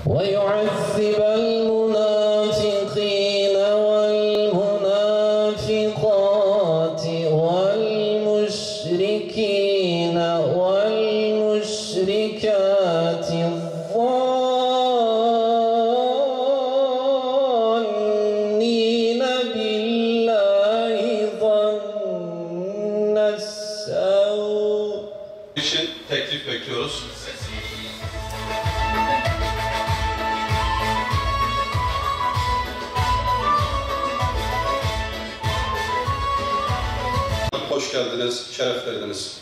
ويعذب المنافقين والمنافقات والمشركين والمشركات الظانين بالله ظن السوء. İşin teklif bekliyoruz. Hoş geldiniz, şeref verdiniz.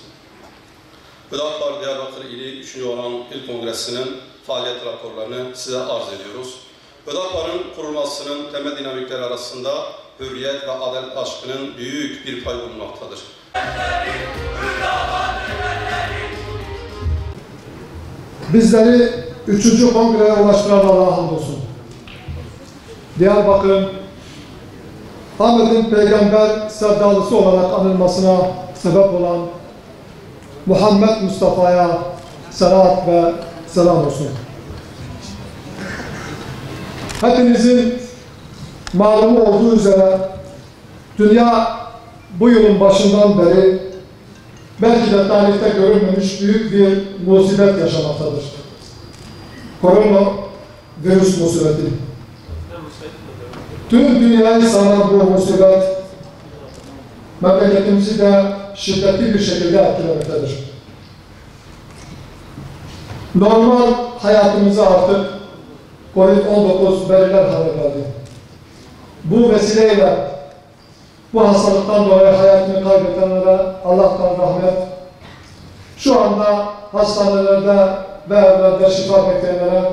Vedat Var Diyarbakır ili 3. olan İl Kongresi'nin faaliyet raporlarını size arz ediyoruz. Vedat Var'ın kurulmasının temel dinamikleri arasında hürriyet ve adalet aşkının büyük bir payı bulunmaktadır. Bizleri 3. Kongreye ulaştıran Allah'a hamdolsun. Diyarbakır'ın Ahmet'in peygamber sevdalısı olarak anılmasına sebep olan Muhammed Mustafa'ya salat ve selam olsun. Hepinizin malumu olduğu üzere dünya bu yılın başından beri belki de tarihte görülmemiş büyük bir musibet yaşamaktadır. Koronavirüs musibeti. Tüm dünyayı saran bu musibet memleketimizi de şiddetli bir şekilde etkilemektedir. Normal hayatımıza artık COVID-19 belirler hale geldi. Bu vesileyle bu hastalıktan dolayı hayatını kaybedenlere Allah'tan rahmet, şu anda hastanelerde ve evlerde şifa bekleyenlere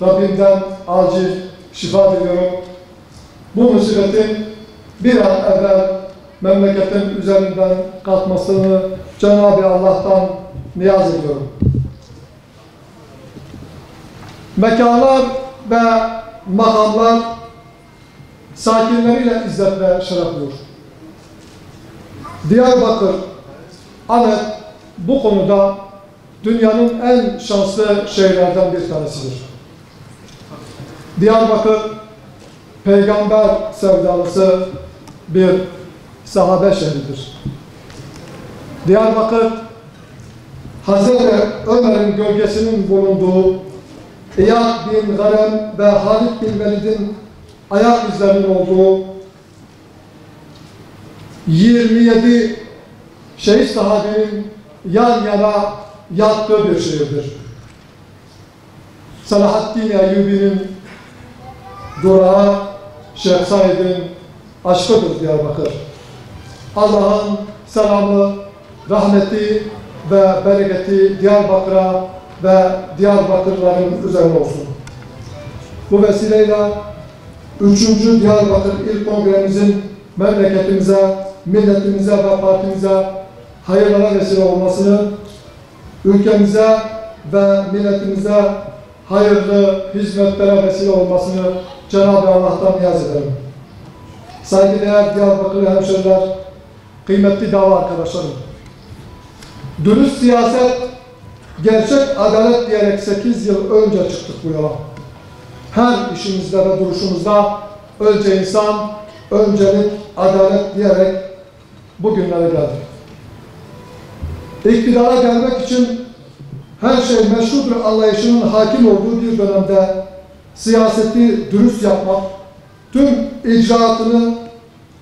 Rabbimden acil şifa diliyorum. Bu musibetin bir an evvel memleketin üzerinden kalkmasını Cenab-ı Allah'tan niyaz ediyorum. Mekanlar ve makamlar sakinleriyle izzet ve şeref bulur. Diyarbakır, Ahmet bu konuda dünyanın en şanslı şehirlerden bir tanesidir. Diyarbakır, peygamber sevdalısı bir sahabe şehridir. Diyarbakır, Hazreti Ömer'in gölgesinin bulunduğu İyad bin Garem ve Halid bin Velid'in ayak izlerinin olduğu 27 şehit sahabenin yan yana yattığı bir şehirdir. Selahaddin Eyyubi'nin durağı Şeyh Said'in aşkıdır Diyarbakır. Allah'ın selamı, rahmeti ve bereketi Diyarbakır'a ve Diyarbakırların üzerine olsun. Bu vesileyle 3. Diyarbakır İl Kongremizin memleketimize, milletimize ve partimize hayırlara vesile olmasını, ülkemize ve milletimize hayırlı hizmetlere vesile olmasını Cenab-ı Allah'tan niyaz ederim. Saygıdeğer Diyarbakırlı hemşeriler, kıymetli dava arkadaşlarım, dürüst siyaset, gerçek adalet diyerek 8 yıl önce çıktık bu yola. Her işimizde ve duruşumuzda önce insan, öncelik, adalet diyerek bugünlere geldik. İktidara gelmek için her şey meşrudur anlayışının hakim olduğu bir dönemde siyaseti dürüst yapmak, tüm icraatını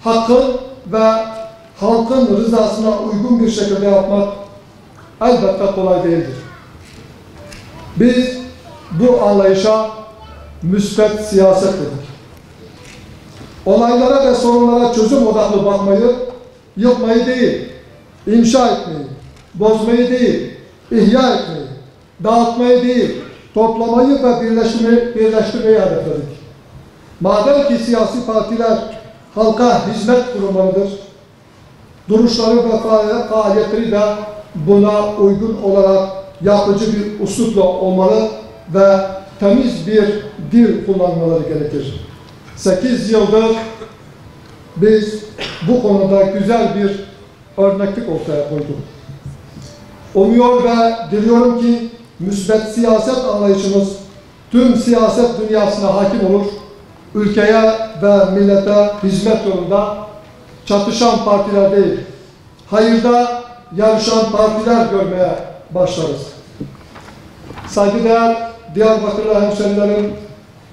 hakkın ve halkın rızasına uygun bir şekilde yapmak elbette kolay değildir. Biz bu anlayışa müsbet siyaset dedik. Olaylara ve sorunlara çözüm odaklı bakmayı, yıkmayı değil, inşa etmeyi, bozmayı değil, ihya etmeyi, dağıtmayı değil, toplamayı ve birleştirmeyi hedefledik. Madem ki siyasi partiler halka hizmet kurumlarıdır, duruşları ve faaliyetleri de buna uygun olarak yapıcı bir üslupla olmalı ve temiz bir dil kullanmaları gerekir. 8 yıldır biz bu konuda güzel bir örneklik ortaya koyduk. Umuyor ve diliyorum ki müsbet siyaset anlayışımız tüm siyaset dünyasına hakim olur, ülkeye ve millete hizmet yolunda çatışan partiler değil, hayırda yarışan partiler görmeye başlarız. Saygıdeğer Diyarbakırlı hemşerilerim,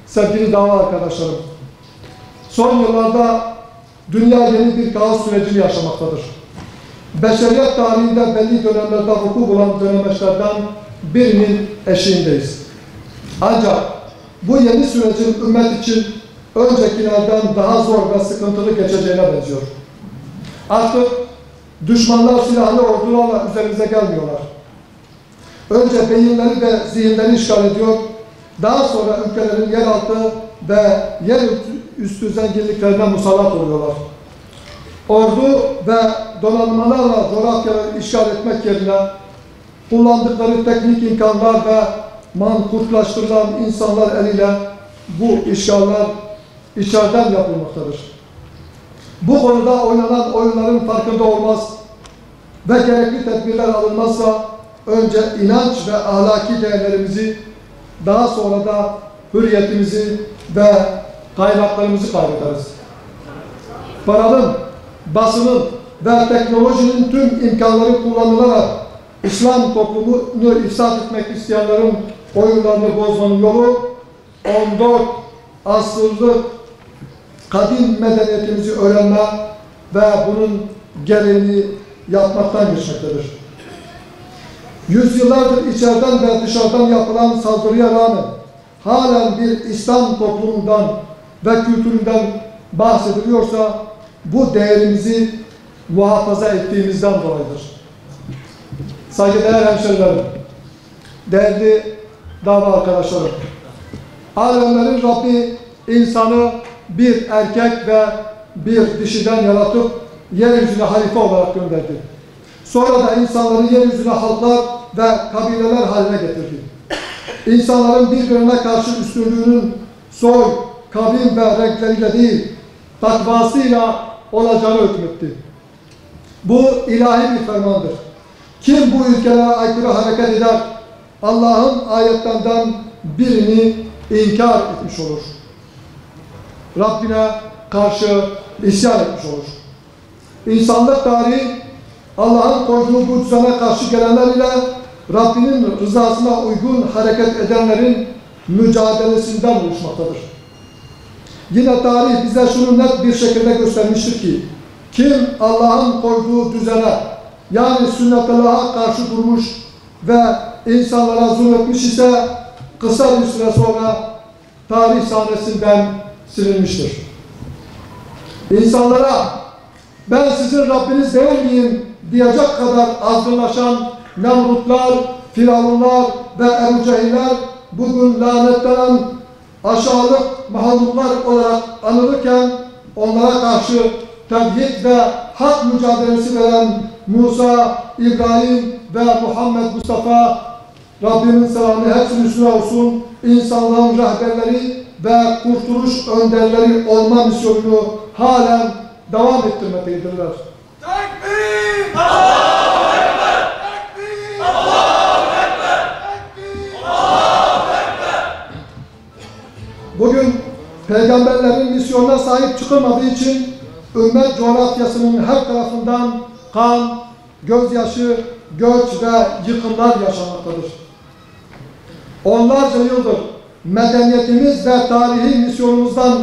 sevgili dava arkadaşlarım, son yıllarda dünya yeni bir kaos sürecini yaşamaktadır. Beşeriyet tarihinde belli dönemlerde vuku bulan dönemeçlerden birinin eşiğindeyiz. Ancak bu yeni sürecin ümmet için öncekilerden daha zor ve sıkıntılı geçeceğine benziyor. Artık düşmanlar silahlı ordularla üzerimize gelmiyorlar. Önce beyinleri ve zihinleri işgal ediyor, daha sonra ülkelerin yeraltı ve yerüstü zenginliklerine musallat oluyorlar. Ordu ve donanmalarla coğrafyaları işgal etmek yerine kullandıkları teknik imkanlar ve mankurtlaştırılan insanlar eliyle bu işgaller içeriden yapılmaktadır. Bu konuda oynanan oyunların farkında olmaz ve gerekli tedbirler alınmazsa önce inanç ve ahlaki değerlerimizi, daha sonra da hürriyetimizi ve kaynaklarımızı kaybederiz. Paranın, basının ve teknolojinin tüm imkanları kullanılarak İslam toplumunu ifsad etmek isteyenlerin oyunlarını bozmanın yolu 14 asırlık kadim medeniyetimizi öğrenme ve bunun gereğini yapmaktan geçmektedir. Yüzyıllardır içeriden ve dışarıdan yapılan saldırıya rağmen halen bir İslam toplumundan ve kültüründen bahsediliyorsa bu değerimizi muhafaza ettiğimizden dolayıdır. Saygıdeğer hemşerilerim, değerli dava arkadaşlarım, alemlerin Rabbi insanı bir erkek ve bir dişiden yaratıp yeryüzüne halife olarak gönderdi. Sonra da insanları yeryüzüne halklar ve kabileler haline getirdi. İnsanların birbirine karşı üstünlüğünün soy, kavim ve renkleriyle değil, takvasıyla olacağını hükmetti. Bu ilahi bir fermandır. Kim bu ülkelere aykırı hareket eder, Allah'ın ayetlerinden birini inkar etmiş olur. Rabbine karşı isyan etmiş olur. İnsanlık tarihi Allah'ın koyduğu bu düzene karşı gelenler ile Rabbinin rızasına uygun hareket edenlerin mücadelesinden oluşmaktadır. Yine tarih bize şunu net bir şekilde göstermiştir ki, kim Allah'ın koyduğu düzene, yani sünnet-Allah'a karşı durmuş ve insanlara zulmetmiş ise kısa bir süre sonra tarih sahnesinden silinmiştir. İnsanlara ben sizin Rabbiniz değil miyim diyecek kadar azgınlaşan Nemrutlar, Firavunlar ve Ebu Cehiller bugün lanetlenen aşağılık mahluklar olarak anılırken onlara karşı tevhid ve hak mücadelesi veren Musa, İbrahim ve Muhammed Mustafa, Rabbimin selamı hepsinin üstüne olsun, insanlığın rehberleri ve kurtuluş önderleri olma misyonunu halen devam ettirmektedirler. Tekbir! Allahu Ekber! Tekbir! Allahu Ekber! Tekbir! Allahu Ekber! Bugün peygamberlerin misyonuna sahip çıkılmadığı için ümmet coğrafyasının her tarafından kan, gözyaşı, göç ve yıkımlar yaşanmaktadır. Onlarca yıldır medeniyetimiz ve tarihi misyonumuzdan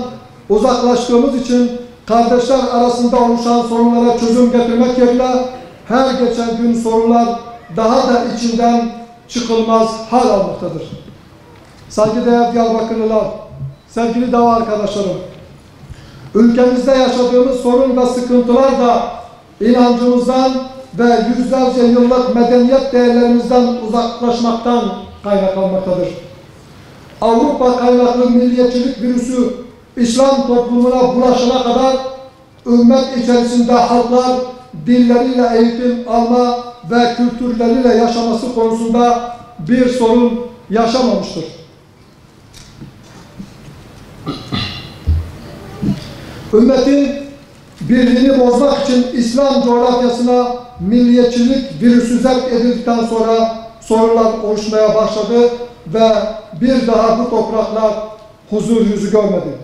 uzaklaştığımız için kardeşler arasında oluşan sorunlara çözüm getirmek yerine her geçen gün sorunlar daha da içinden çıkılmaz hal almaktadır. Saygıdeğer Diyarbakırlılar, sevgili dava arkadaşlarım, ülkemizde yaşadığımız sorun ve sıkıntılar da inancımızdan ve yüzlerce yıllık medeniyet değerlerimizden uzaklaşmaktan kaynaklanmaktadır. Avrupa kaynaklı milliyetçilik virüsü İslam toplumuna bulaşana kadar ümmet içerisinde halklar dilleriyle eğitim alma ve kültürleriyle yaşaması konusunda bir sorun yaşamamıştır. Ümmetin birliğini bozmak için İslam coğrafyasına milliyetçilik virüsü zerk edildikten sonra sorunlar oluşmaya başladı ve bir daha bu topraklar huzur yüzü görmedi.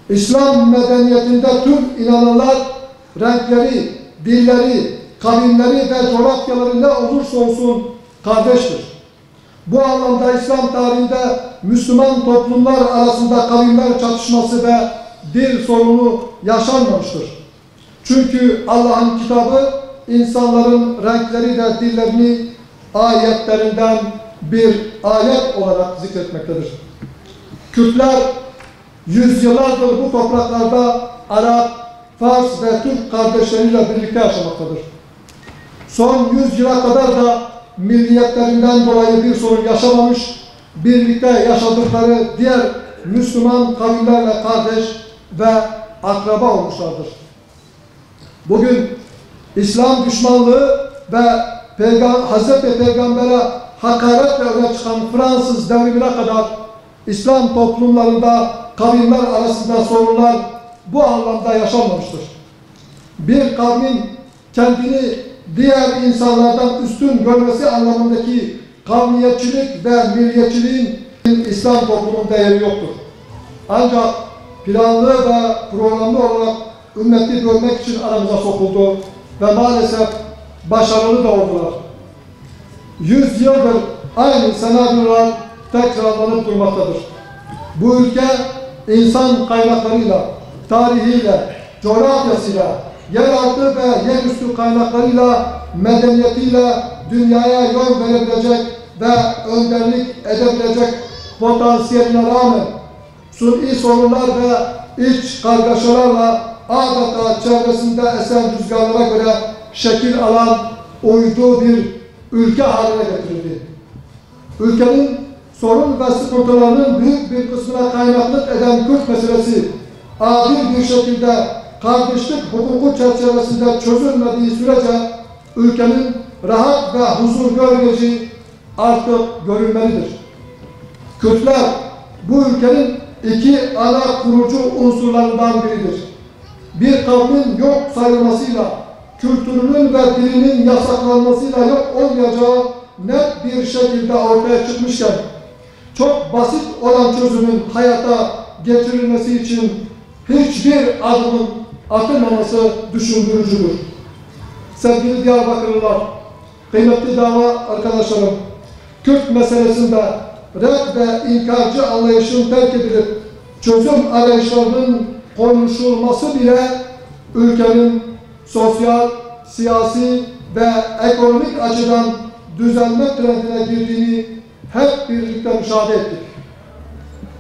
İslam medeniyetinde tüm inananlar renkleri, dilleri, kavimleri ve coğrafyaları ne olursa olsun kardeştir. Bu anlamda İslam tarihinde Müslüman toplumlar arasında kavimler çatışması ve dil sorunu yaşanmamıştır. Çünkü Allah'ın kitabı insanların renkleri ve dillerini ayetlerinden bir ayet olarak zikretmektedir. Kürtler yüzyıllardır bu topraklarda Arap, Fars ve Türk kardeşleriyle birlikte yaşamaktadır. Son 100 yıla kadar da milliyetlerinden dolayı bir sorun yaşamamış, birlikte yaşadıkları diğer Müslüman kavimlerle kardeş ve akraba olmuşlardır. Bugün İslam düşmanlığı ve Hazreti Peygamber'e hakaretle öne çıkan Fransız devrimine kadar İslam toplumlarında kavimler arasında sorunlar bu anlamda yaşanmamıştır. Bir kavmin kendini diğer insanlardan üstün görmesi anlamındaki kavmiyetçilik ve milliyetçiliğin İslam toplumunun değeri yoktur. Ancak planlı ve programlı olarak ümmeti bölmek için aramıza sokuldu ve maalesef başarılı da oldular. 100 yıldır aynı senaryolar tekrarlanıp durmaktadır. Bu ülke insan kaynaklarıyla, tarihiyle, coğrafyasıyla, yeraltı ve yerüstü kaynaklarıyla, medeniyetiyle dünyaya yön verebilecek ve önderlik edebilecek potansiyeline rağmen suni sorunlar ve iç kargaşalarla adeta çevresinde esen rüzgarlara göre şekil alan uydu bir ülke haline getirildi. Ülkenin sorun ve sıkıntılarının büyük bir kısmına kaynaklık eden Kürt meselesi adil bir şekilde kardeşlik hukuku çerçevesinde çözülmediği sürece ülkenin rahat ve huzur görmeyeceği artık görülmelidir. Kürtler bu ülkenin iki ana kurucu unsurlarından biridir. Bir kavmin yok sayılmasıyla, kültürünün ve dilinin yasaklanmasıyla yok olmayacağı net bir şekilde ortaya çıkmışken, çok basit olan çözümün hayata geçirilmesi için hiçbir adımın atılmaması düşündürücüdür. Sevgili Diyarbakırlılar, kıymetli dava arkadaşlarım, Kürt meselesinde red ve inkarcı anlayışın terk edilip çözüm arayışlarının konuşulması bile ülkenin sosyal, siyasi ve ekonomik açıdan düzelme trendine girdiğini hep birlikte müşahede ettik.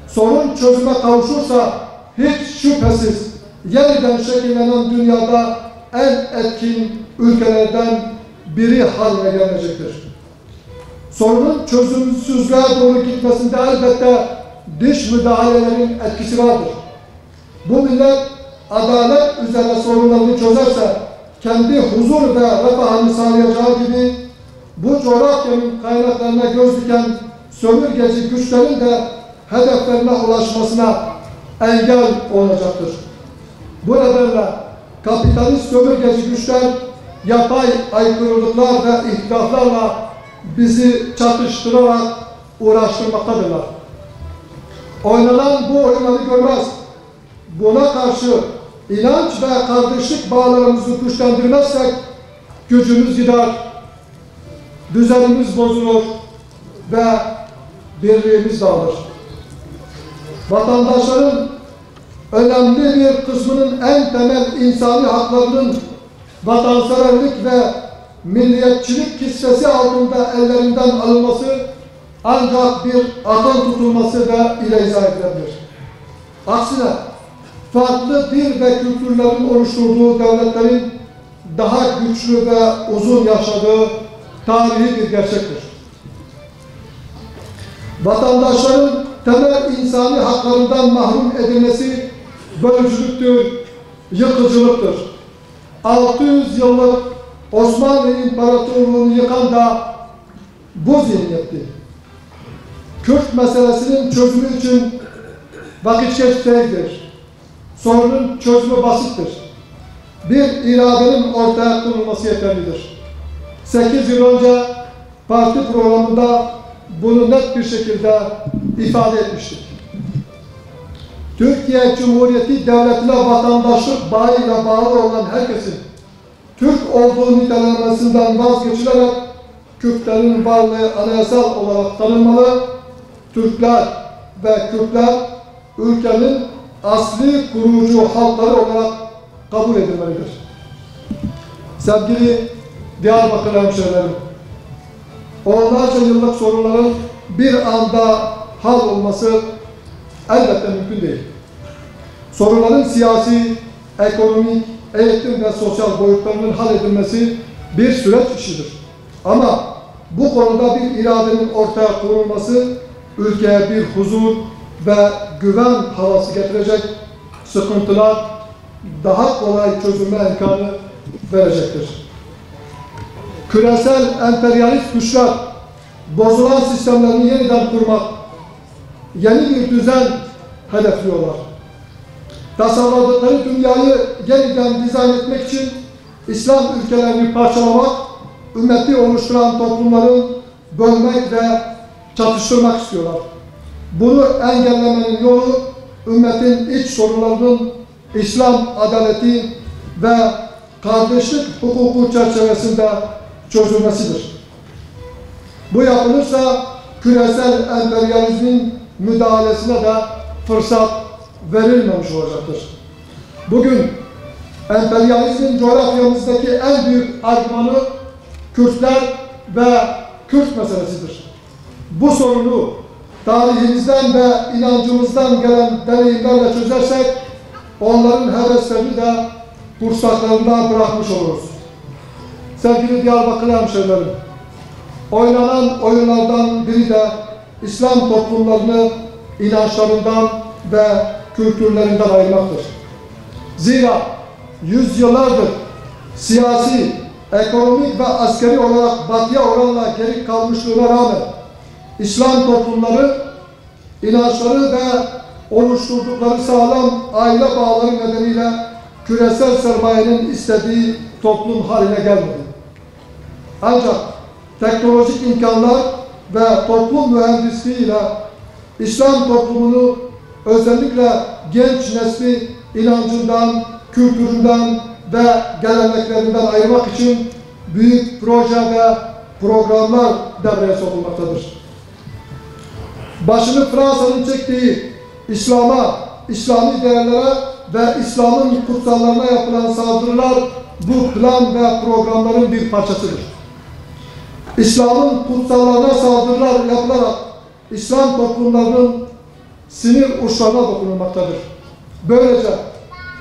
Sorun çözüme kavuşursa hiç şüphesiz yeniden şekillenen dünyada en etkin ülkelerden biri haline gelecektir. Sorunun çözümsüzlüğe doğru gitmesinde elbette dış müdahalelerin etkisi vardır. Bu millet adalet üzerine sorunlarını çözerse kendi huzur ve refahını sağlayacağı gibi bu coğrafyanın kaynaklarına göz diken sömürgeci güçlerin de hedeflerine ulaşmasına engel olacaktır. Bu nedenle kapitalist sömürgeci güçler yapay aykırılıklar ve ihtilaflarla bizi çatıştırarak uğraştırmaktadırlar. Oynanan bu oyunları görmez. Buna karşı inanç ve kardeşlik bağlarımızı güçlendirmezsek gücümüz gider, düzenimiz bozulur ve birliğimiz dağılır. Vatandaşların önemli bir kısmının en temel insani haklarının vatanseverlik ve milliyetçilik kisvesi altında ellerinden alınması ancak bir akıl tutulması ile izah edilebilir. Aksine farklı dil ve kültürlerin oluşturduğu devletlerin daha güçlü ve uzun yaşadığı tarihi bir gerçektir. Vatandaşların temel insani haklarından mahrum edilmesi bölücülüktür, yıkıcılıktır. 600 yıllık Osmanlı İmparatorluğu'nu yıkan da bu zihniyetti. Kürt meselesinin çözümü için vakit geç değildir. Sorunun çözümü basittir. Bir iradenin ortaya konulması yeterlidir. 8 yıl önce parti programında bunu net bir şekilde ifade etmiştik. Türkiye Cumhuriyeti Devleti'ne vatandaşlık bağıyla bağlı olan herkesin Türk olduğu nitelenmesinden vazgeçilerek Kürtlerin varlığı anayasal olarak tanınmalı, Türkler ve Kürtler ülkenin asli kurucu halkları olarak kabul edilmelidir. Sevgili Diyarbakır hemşehrilerim, onlarca yıllık sorunların bir anda hal olması elbette mümkün değil. Sorunların siyasi, ekonomik, eğitim ve sosyal boyutlarının hal edilmesi bir süreç işidir. Ama bu konuda bir iradenin ortaya konulması ülkeye bir huzur ve güven havası getirecek, sıkıntılar daha kolay çözülme imkanı verecektir. Küresel emperyalist güçler bozulan sistemlerini yeniden kurmak, yeni bir düzen hedefliyorlar. Tasarladıkları dünyayı yeniden dizayn etmek için İslam ülkelerini parçalamak, ümmeti oluşturan toplumların bölmek ve çatıştırmak istiyorlar. Bunu engellemenin yolu ümmetin iç sorunlarının İslam adaleti ve kardeşlik hukuku çerçevesinde çözülmesidir. Bu yapılırsa küresel emperyalizmin müdahalesine de fırsat verilmemiş olacaktır. Bugün emperyalizmin coğrafyamızdaki en büyük argümanı Kürtler ve Kürt meselesidir. Bu sorunu tarihimizden ve inancımızdan gelen deneyimlerle çözersek onların heveslerini de kursaklarında bırakmış oluruz. Sevgili Diyarbakır hemşehrilerim, oynanan oyunlardan biri de İslam toplumlarını inançlarından ve kültürlerinden ayırmaktır. Zira yüzyıllardır siyasi, ekonomik ve askeri olarak batıya oranla geri kalmışlığına rağmen İslam toplumları inançları ve oluşturdukları sağlam aile bağları nedeniyle küresel sermayenin istediği toplum haline gelmedi. Ancak teknolojik imkanlar ve toplum mühendisliğiyle İslam toplumunu özellikle genç nesli inancından, kültüründen ve geleneklerinden ayırmak için büyük proje ve programlar devreye sokulmaktadır. Başını Fransa'nın çektiği İslam'a, İslami değerlere ve İslam'ın kutsallarına yapılan saldırılar bu plan ve programların bir parçasıdır. İslam'ın kutsallarına saldırılar yapılarak İslam toplumlarının sinir uçlarına dokunulmaktadır. Böylece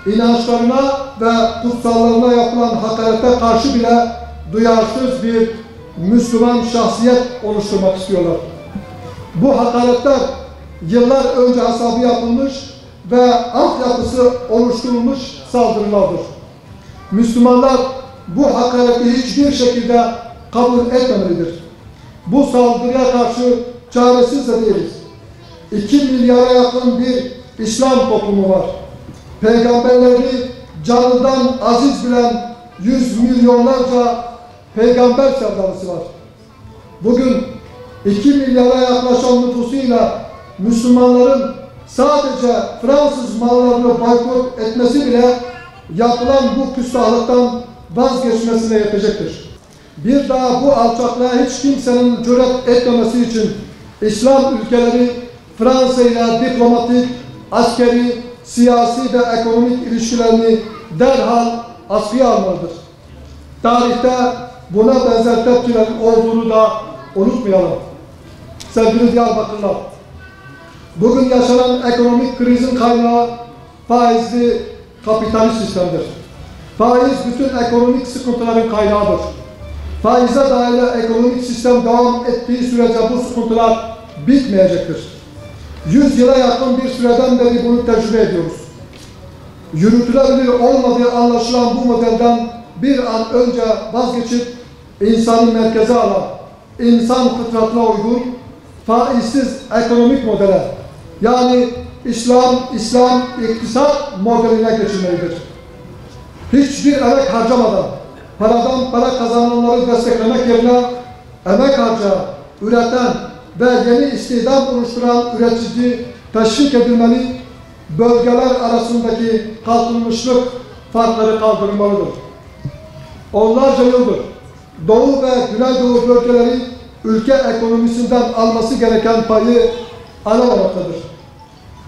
inançlarına ve kutsallarına yapılan hakarete karşı bile duyarsız bir Müslüman şahsiyet oluşturmak istiyorlar. Bu hakaretler yıllar önce hesabı yapılmış ve altyapısı oluşturulmuş saldırılardır. Müslümanlar bu hakareti hiçbir şekilde kabul etmemelidir. Bu saldırıya karşı çaresiz de değiliz. 2 milyara yakın bir İslam toplumu var. Peygamberleri canından aziz bilen 100 milyonlarca peygamber sevdalısı var. Bugün 2 milyara yaklaşan nüfusuyla Müslümanların sadece Fransız mallarını boykot etmesi bile yapılan bu küstahlıktan vazgeçmesine yetecektir. Bir daha bu alçaklığa hiç kimsenin cüret etmemesi için İslam ülkeleri Fransa ile diplomatik, askeri, siyasi ve ekonomik ilişkilerini derhal askıya almalıdır. Tarihte buna benzer tepkilerin olduğunu da unutmayalım. Sevgili Diyarbakırlar, bugün yaşanan ekonomik krizin kaynağı faizli kapitalist sistemdir. Faiz bütün ekonomik sıkıntıların kaynağıdır. Faize dayalı ekonomik sistem devam ettiği sürece bu sıkıntılar bitmeyecektir. 100 yıla yakın bir süreden beri bunu tecrübe ediyoruz. Yürütülebilir olmadığı anlaşılan bu modelden bir an önce vazgeçip insanı merkeze alan, insan fıtratına uygun, faizsiz ekonomik modele, yani İslam iktisat modeline geçilmelidir. Hiçbir emek harcamadan, paradan para kazananları desteklemek yerine emek harcayan, üreten ve yeni istihdam oluşturan üretici teşvik edilmeli, bölgeler arasındaki kalkınmışlık farkları kaldırılmalıdır. Onlarca yıldır Doğu ve Güneydoğu bölgeleri ülke ekonomisinden alması gereken payı alamamaktadır.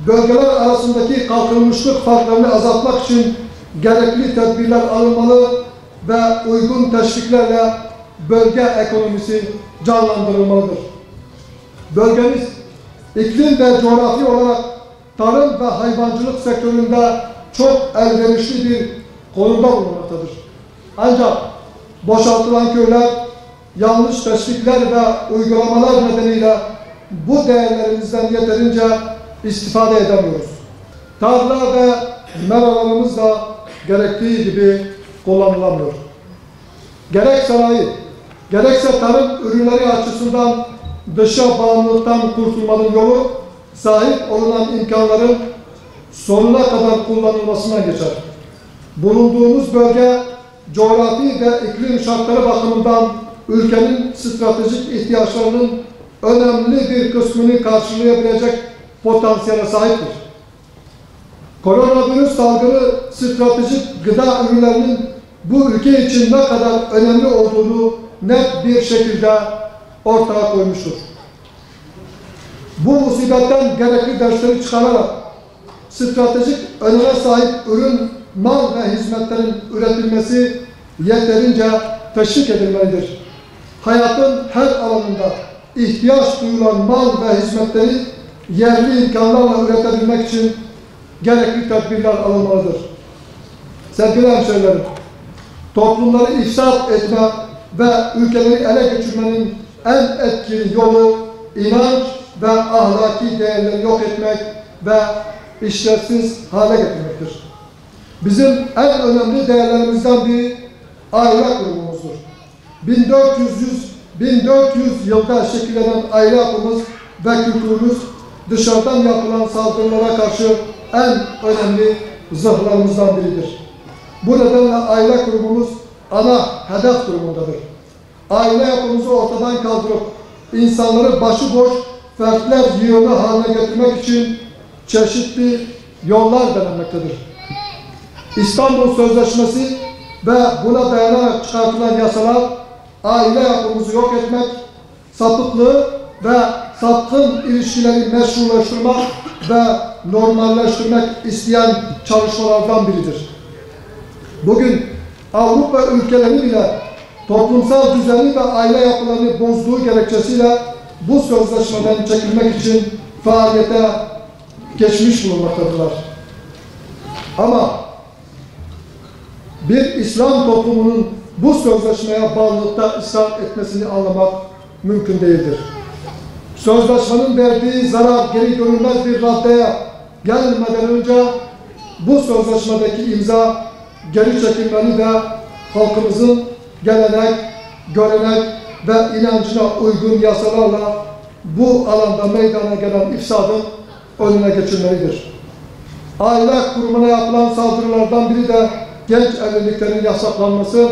Bölgeler arasındaki kalkınmışlık farklarını azaltmak için gerekli tedbirler alınmalı ve uygun teşviklerle bölge ekonomisi canlandırılmalıdır. Bölgemiz iklim ve coğrafi olarak tarım ve hayvancılık sektöründe çok elverişli bir konumda bulunmaktadır. Ancak boşaltılan köyler, yanlış teşvikler ve uygulamalar nedeniyle bu değerlerimizden yeterince istifade edemiyoruz. Tarla ve meralarımız da gerektiği gibi kullanılamıyor. Gerek sanayi, gerekse tarım ürünleri açısından dışa bağımlılıktan kurtulmanın yolu, sahip olunan imkanların sonuna kadar kullanılmasından geçer. Bulunduğumuz bölge, coğrafi ve iklim şartları bakımından ülkenin stratejik ihtiyaçlarının önemli bir kısmını karşılayabilecek potansiyele sahiptir. Koronavirüs salgını stratejik gıda ürünlerinin bu ülke için ne kadar önemli olduğunu net bir şekilde ortaya koymuştur. Bu musibetten gerekli dersleri çıkararak stratejik öneme sahip ürün, mal ve hizmetlerin üretilmesi yeterince teşvik edilmelidir. Hayatın her alanında ihtiyaç duyulan mal ve hizmetleri yerli imkanlarla üretebilmek için gerekli tedbirler alınmalıdır. Sevgili hemşehrilerim, toplumları ifsad etme ve ülkeleri ele geçirmenin en etkili yolu inanç ve ahlaki değerleri yok etmek ve işlevsiz hale getirmektir. Bizim en önemli değerlerimizden biri aile kurumumuzdur. 1400 yılda şekillenen aile yapımız ve kültürümüz dışarıdan yapılan saldırılara karşı en önemli zırhlarımızdan biridir. Bu nedenle aile kurumumuz ana hedef durumundadır. Aile yapımızı ortadan kaldırıp insanları başıboş fertler yığını haline getirmek için çeşitli yollar denenmektedir. İstanbul Sözleşmesi ve buna dayanarak çıkartılan yasalar aile yapımızı yok etmek, sapıklığı ve sapkın ilişkileri meşrulaştırmak ve normalleştirmek isteyen çalışmalardan biridir. Bugün Avrupa ülkeleri bile toplumsal düzeni ve aile yapılarını bozduğu gerekçesiyle bu sözleşmeden çekilmek için faaliyete geçmiş bulunmaktadırlar. Ama bir İslam toplumunun bu sözleşmeye bağlılıkta ısrar etmesini anlamak mümkün değildir. Sözleşmenin verdiği zarar geri dönülmez bir raddeye gelmeden önce bu sözleşmedeki imza geri çekilmeli ve halkımızın gelenek, görenek ve inancına uygun yasalarla bu alanda meydana gelen ifsadın önüne geçilmelidir. Aile kurumuna yapılan saldırılardan biri de genç evliliklerin yasaklanması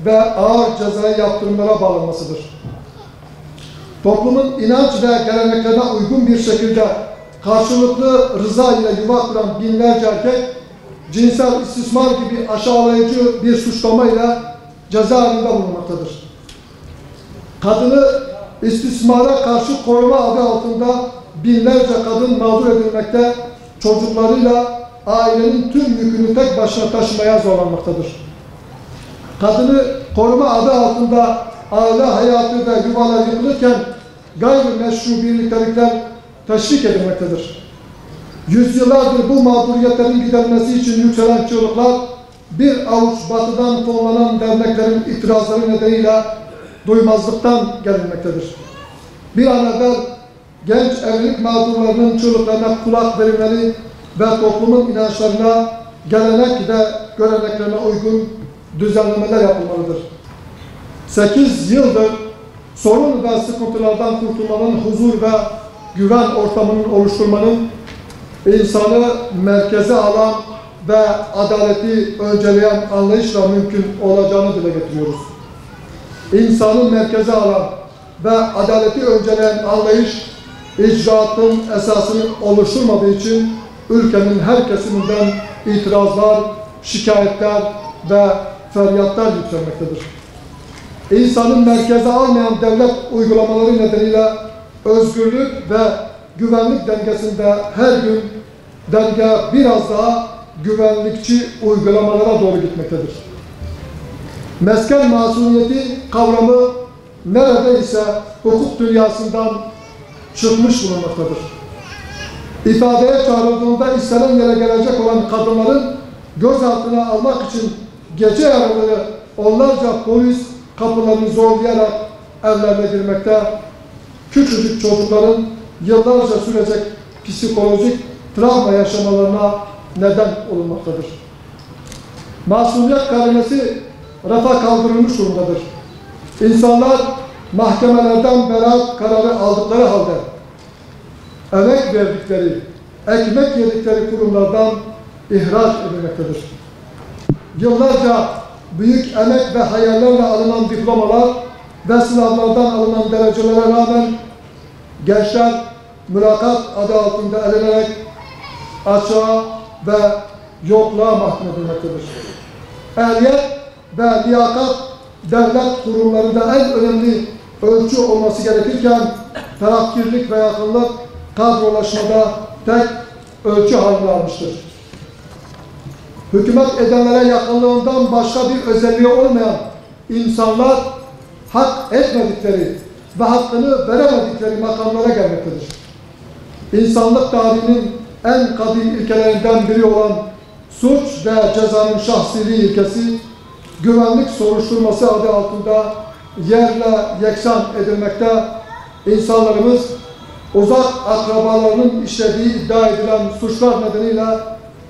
ve ağır cezai yaptırımlara bağlanmasıdır. Toplumun inanç ve geleneklerine uygun bir şekilde karşılıklı rıza ile yuva kuran binlerce erkek, cinsel istismar gibi aşağılayıcı bir suçlamayla cezaevinde bulunmaktadır. Kadını istismara karşı koruma adı altında binlerce kadın mağdur edilmekte, çocuklarıyla ailenin tüm yükünü tek başına taşımaya zorlanmaktadır. Kadını koruma adı altında aile hayatı ve yuvalar yıkılırken gayrimeşru birliktelikler teşvik edilmektedir. Yüzyıllardır bu mağduriyetlerin giderilmesi için yükselen çığlıklar bir avuç batıdan fonlanan derneklerin itirazları nedeniyle duymazlıktan gelinmektedir. Bir an evvel genç evlilik mağdurlarının çığlıklarına kulak verilmeli ve toplumun inançlarına, gelenek ve göreneklerine uygun düzenlemeler yapılmalıdır. 8 yıldır sorun ve sıkıntılardan kurtulmanın, huzur ve güven ortamının oluşturmanın, insanı merkeze alan ve adaleti önceleyen anlayışla mümkün olacağını dile getiriyoruz. İnsanı merkeze alan, ve adaleti önceleyen anlayış, icraatın esasını oluşturmadığı için ülkenin her kesiminden itirazlar, şikayetler ve feryatlar yükselmektedir. İnsanın merkeze almayan devlet uygulamaları nedeniyle özgürlük ve güvenlik dengesinde her gün denge biraz daha güvenlikçi uygulamalara doğru gitmektedir. Mesken masumiyeti kavramı neredeyse hukuk dünyasından çıkmış bulunmaktadır. İfadeye çağrıldığında istenen yere gelecek olan kadınların gözaltına almak için gece yarıları onlarca polis kapılarını zorlayarak evlerine girmekte, küçücük çocukların yıllarca sürecek psikolojik travma yaşamalarına neden olunmaktadır. Masumiyet karinesi rafa kaldırılmış durumdadır. İnsanlar mahkemelerden beraat kararı aldıkları halde emek verdikleri, ekmek yedikleri kurumlardan ihraç edilmektedir. Yıllarca büyük emek ve hayallerle alınan diplomalar ve sınavlardan alınan derecelere rağmen gençler mülakat adı altında elenerek açığa ve yokluğa mahkum edilmektedir. Ehliyet ve liyakat devlet kurumlarında en önemli ölçü olması gerekirken tarafkirlik ve yakınlık kadrolaşmada tek ölçü haline almıştır. Hükümet edenlere yakınlığından başka bir özelliği olmayan insanlar hak etmedikleri ve hakkını veremedikleri makamlara gelmektedir. İnsanlık tarihinin en kadim ilkelerinden biri olan suç ve cezanın şahsiliği ilkesi, güvenlik soruşturması adı altında yerle yeksan edilmekte, insanlarımız uzak akrabalarının işlediği iddia edilen suçlar nedeniyle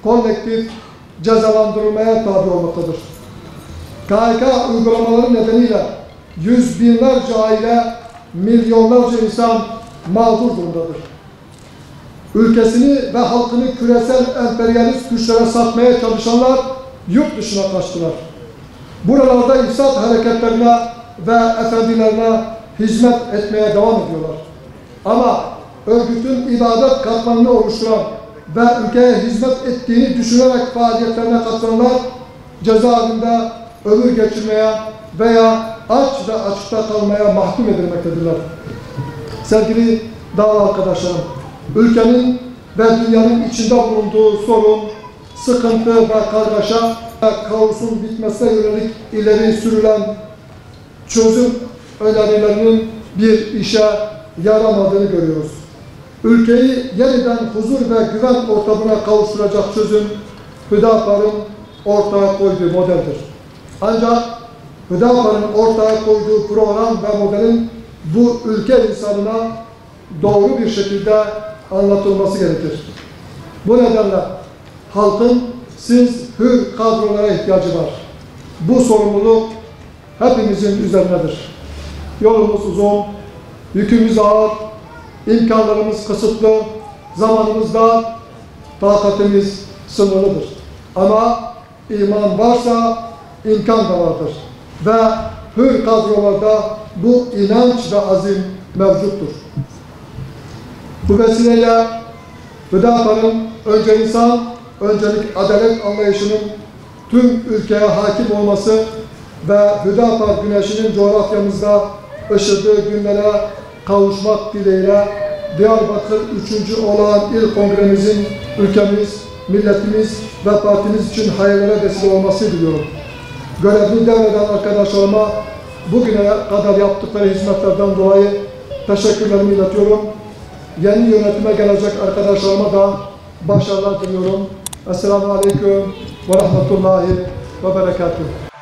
kolektif cezalandırılmaya tabi olmaktadır. KHK uygulamaları nedeniyle yüz binlerce aile, milyonlarca insan mağdur durumdadır. Ülkesini ve halkını küresel emperyalist güçlere satmaya çalışanlar yurt dışına kaçtılar. Buralarda ifsat hareketlerine ve efendilerine hizmet etmeye devam ediyorlar. Ama örgütün ibadet katmanını oluşturan ve ülkeye hizmet ettiğini düşünerek faaliyetlerine katılanlar cezaevinde ömür geçirmeye veya aç ve açıkta kalmaya mahkum edilmektedirler. Sevgili dava arkadaşlarım, ülkenin ve dünyanın içinde bulunduğu sorun, sıkıntı ve kargaşa ve kaosun bitmesine yönelik ileri sürülen çözüm önerilerinin bir işe yaramadığını görüyoruz. Ülkeyi yeniden huzur ve güven ortamına kavuşturacak çözüm Hüdapar'ın ortaya koyduğu modeldir. Ancak Hüdapar'ın ortaya koyduğu program ve modelin bu ülke insanına doğru bir şekilde anlatılması gerekir. Bu nedenle halkın siz hür kadrolara ihtiyacı var. Bu sorumluluk hepimizin üzerindedir. Yolumuz uzun, yükümüz ağır, imkanlarımız kısıtlı, zamanımız dar, takatimiz sınırlıdır. Ama iman varsa imkan da vardır. Ve hür kadrolarda bu inanç ve azim mevcuttur. Bu vesileyle Hüdapar'ın önce insan, öncelik adalet anlayışının tüm ülkeye hakim olması ve Hüdapar güneşinin coğrafyamızda ışıdığı günlere kavuşmak dileğiyle Diyarbakır 3. olağan il kongremizin ülkemiz, milletimiz ve partimiz için hayırlara vesile olması diliyorum. Görevli devreden arkadaşlarıma bugüne kadar yaptıkları hizmetlerden dolayı teşekkürlerimi iletiyorum. Yeni yönetime gelecek arkadaşlarıma da başarılar diliyorum. Esselamu Aleyküm ve Rahmetullahi ve Berekatuhu.